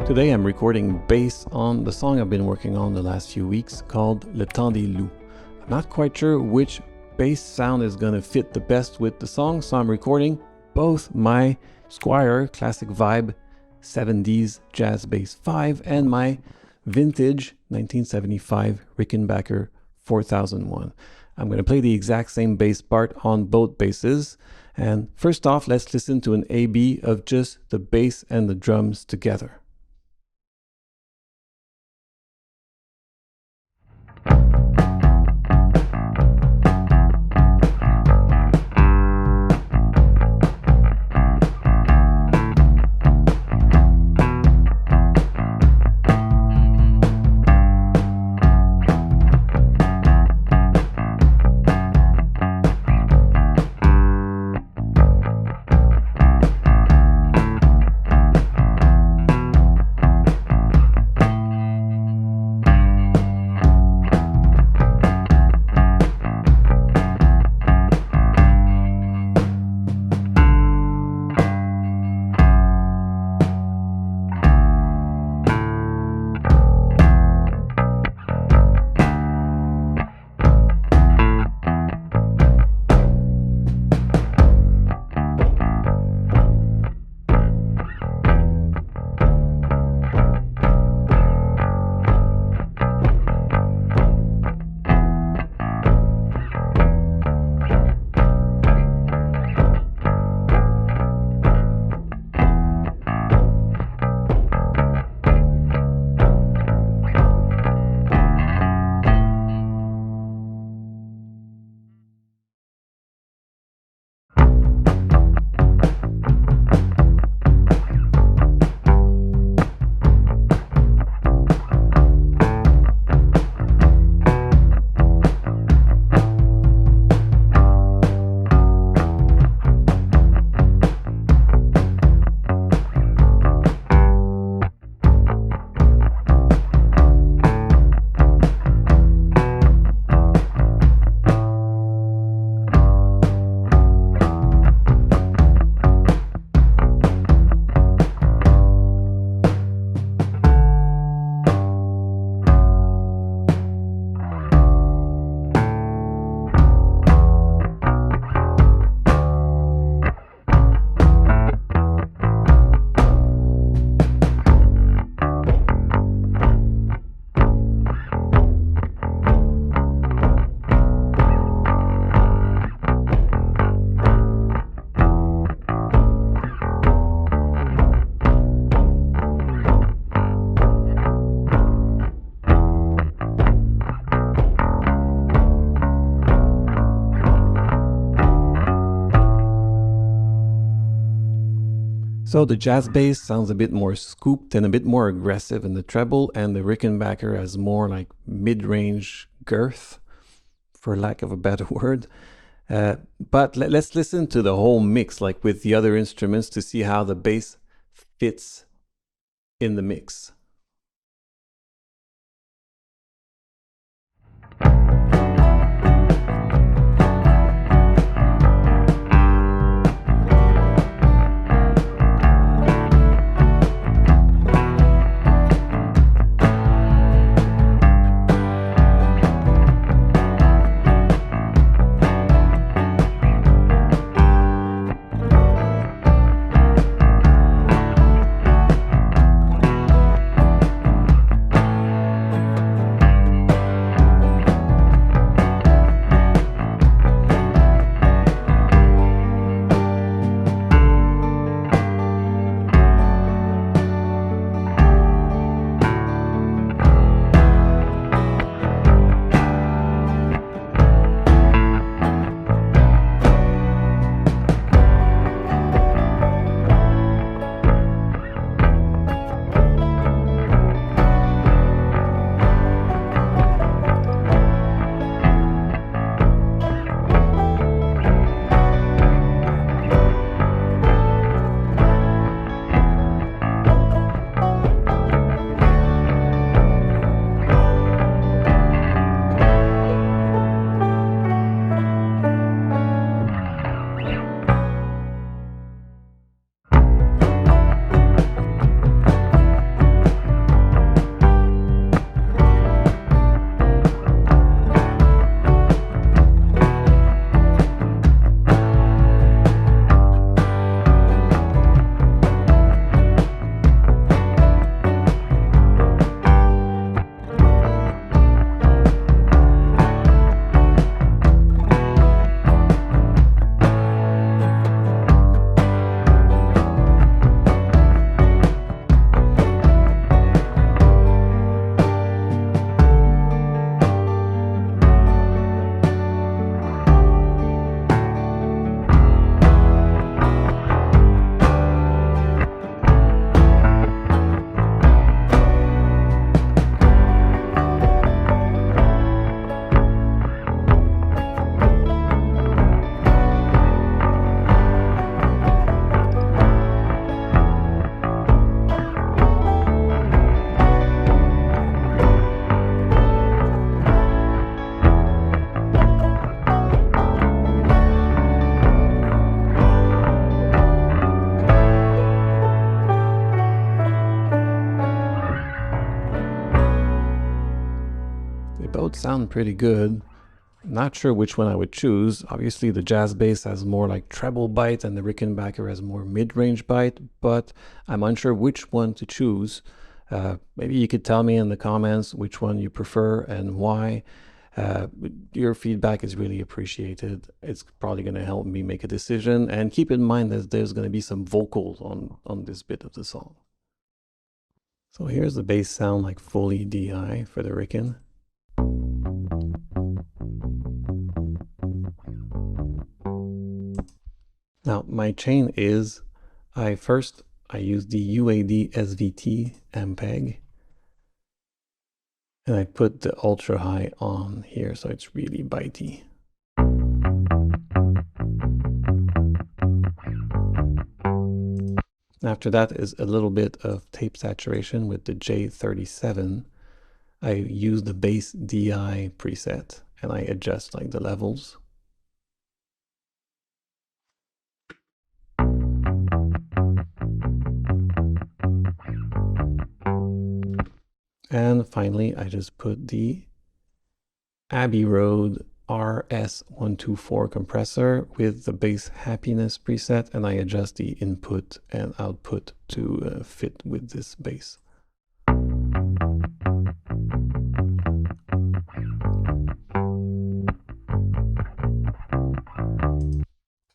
Today I'm recording bass on the song I've been working on the last few weeks called Le Temps des Loups. I'm not quite sure which bass sound is going to fit the best with the song, so I'm recording both my Squier Classic Vibe 70s Jazz Bass 5 and my vintage 1975 Rickenbacker 4001. I'm going to play the exact same bass part on both basses. And first off, let's listen to an A-B of just the bass and the drums together. So the jazz bass sounds a bit more scooped and a bit more aggressive in the treble, and the Rickenbacker has more like mid-range girth, for lack of a better word. But let's listen to the whole mix, like with the other instruments, to see how the bass fits in the mix. both sound pretty good. Not sure which one I would choose. Obviously the jazz bass has more like treble bite and the Rickenbacker has more mid-range bite, but I'm unsure which one to choose. Maybe you could tell me in the comments which one you prefer and why. Your feedback is really appreciated. It's probably going to help me make a decision, and keep in mind that there's going to be some vocals on this bit of the song. So here's the bass sound like fully DI for the Ricken. Now my chain is, I use the UAD SVT Ampeg, and I put the ultra high on here so it's really bitey. After that is a little bit of tape saturation with the J37. I use the bass DI preset and I adjust like the levels. And finally, I just put the Abbey Road RS124 compressor with the bass happiness preset, and I adjust the input and output to fit with this bass.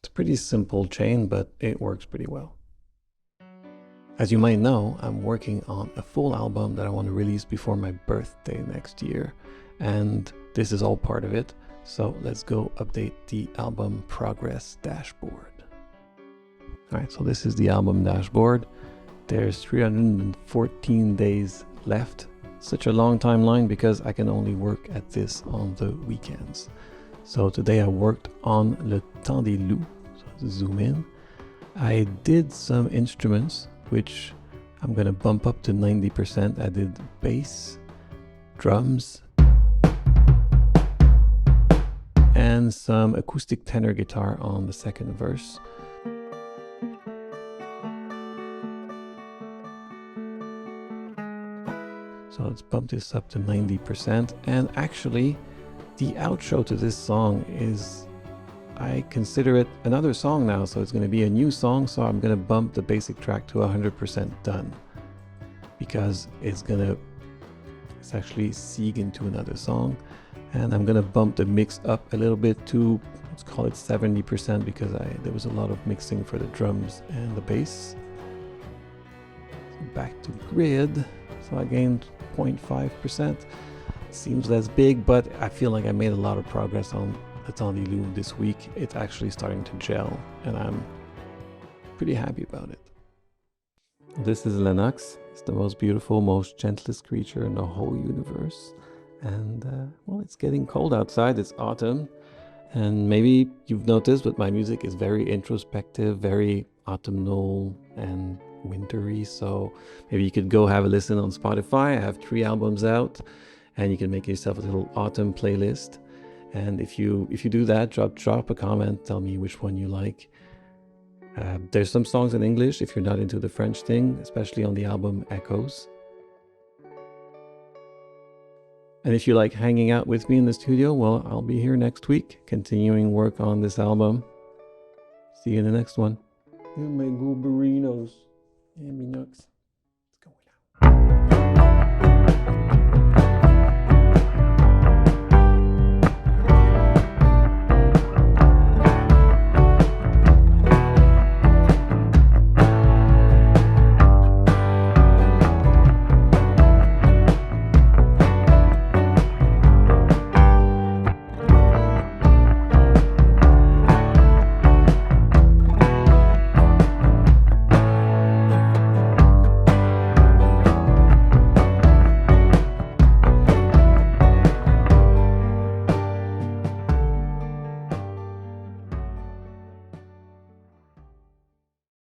It's a pretty simple chain, but it works pretty well. As you might know, I'm working on a full album that I want to release before my birthday next year, and this is all part of it. So let's go update the album progress dashboard. All right, so this is the album dashboard. There's 314 days left. Such a long timeline because I can only work at this on the weekends. So today I worked on Le Temps des Loups, so let's zoom in. I did some instruments, which I'm gonna bump up to 90%. I did bass, drums, and some acoustic tenor guitar on the second verse. So let's bump this up to 90%. And actually, the outro to this song is, I consider it another song now, so it's going to be a new song. So I'm going to bump the basic track to 100% done, because it's actually seeg into another song. And I'm going to bump the mix up a little bit to, let's call it 70%, because there was a lot of mixing for the drums and the bass. So back to grid. So I gained 0.5%. Seems less big, but I feel like I made a lot of progress on Le Temps des Loups this week. It's actually starting to gel, and I'm pretty happy about it. This is Lennox. It's the most beautiful, most gentlest creature in the whole universe. And well, it's getting cold outside. It's autumn, and maybe you've noticed, but my music is very introspective, very autumnal and wintry. So maybe you could go have a listen on Spotify. I have 3 albums out, and you can make yourself a little autumn playlist. And if you do that, drop a comment, tell me which one you like. There's some songs in English if you're not into the French thing, especially on the album Echoes. And if you like hanging out with me in the studio, well, I'll be here next week, continuing work on this album. See you in the next one. Here my go burritos.